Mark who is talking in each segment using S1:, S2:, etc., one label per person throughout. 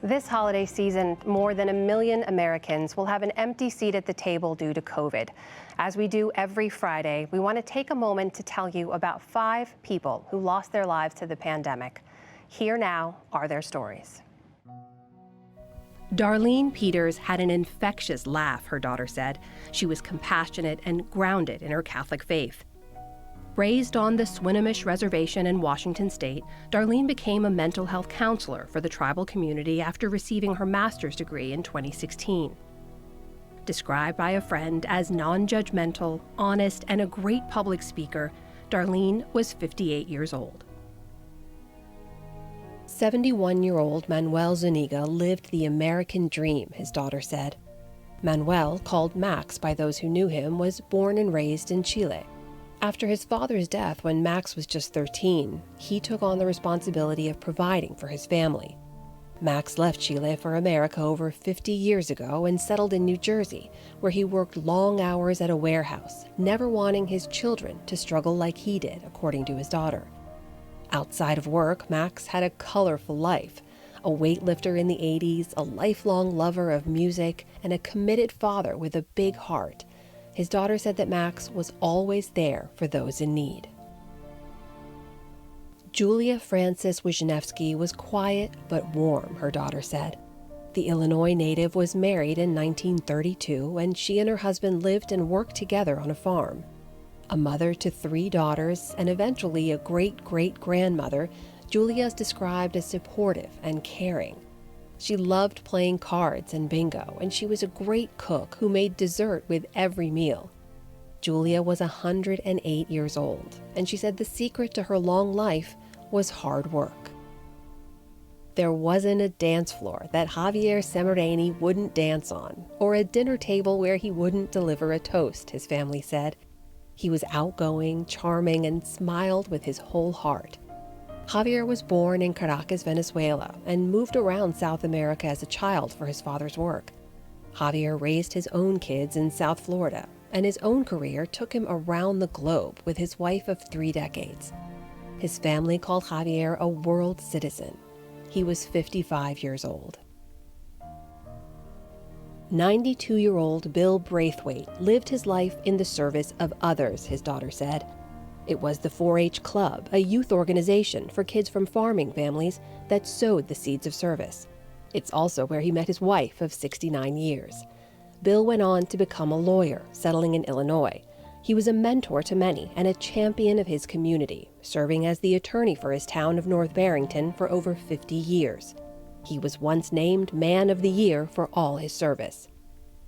S1: This holiday season, more than 1 million Americans will have an empty seat at the table due to COVID. As we do every Friday, we want to take a moment to tell you about 5 people who lost their lives to the pandemic. Here now are their stories. Darlene Peters had an infectious laugh, her daughter said. She was compassionate and grounded in her Catholic faith. Raised on the Swinomish Reservation in Washington state, Darlene became a mental health counselor for the tribal community after receiving her master's degree in 2016. Described by a friend as non-judgmental, honest, and a great public speaker, Darlene was 58 years old. 71-year-old Manuel Zuniga lived the American dream, his daughter said. Manuel, called Max by those who knew him, was born and raised in Chile. After his father's death when Max was just 13, he took on the responsibility of providing for his family. Max left Chile for America over 50 years ago and settled in New Jersey, where he worked long hours at a warehouse, never wanting his children to struggle like he did, according to his daughter. Outside of work, Max had a colorful life. A weightlifter in the 80s, a lifelong lover of music, and a committed father with a big heart. His daughter said that Max was always there for those in need. Julia Frances Wisniewski was quiet but warm, her daughter said. The Illinois native was married in 1932, and she and her husband lived and worked together on a farm. A mother to 3 daughters and eventually a great-great-grandmother, Julia is described as supportive and caring. She loved playing cards and bingo, and she was a great cook who made dessert with every meal. Julia was 108 years old, and she said the secret to her long life was hard work. There wasn't a dance floor that Javier Semereni wouldn't dance on, or a dinner table where he wouldn't deliver a toast, his family said. He was outgoing, charming, and smiled with his whole heart. Javier was born in Caracas, Venezuela, and moved around South America as a child for his father's work. Javier raised his own kids in South Florida, and his own career took him around the globe with his wife of 3 decades. His family called Javier a world citizen. He was 55 years old. 92-year-old Bill Braithwaite lived his life in the service of others, his daughter said. It was the 4-H Club, a youth organization for kids from farming families, that sowed the seeds of service. It's also where he met his wife of 69 years. Bill went on to become a lawyer, settling in Illinois. He was a mentor to many and a champion of his community, serving as the attorney for his town of North Barrington for over 50 years. He was once named Man of the Year for all his service.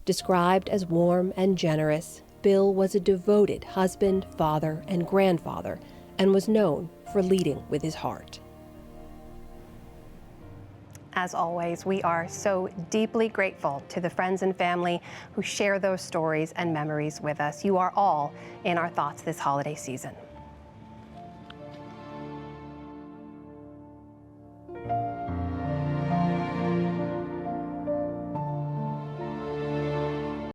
S1: Described as warm and generous, Bill was a devoted husband, father, and grandfather, and was known for leading with his heart. As always, we are so deeply grateful to the friends and family who share those stories and memories with us. You are all in our thoughts this holiday season.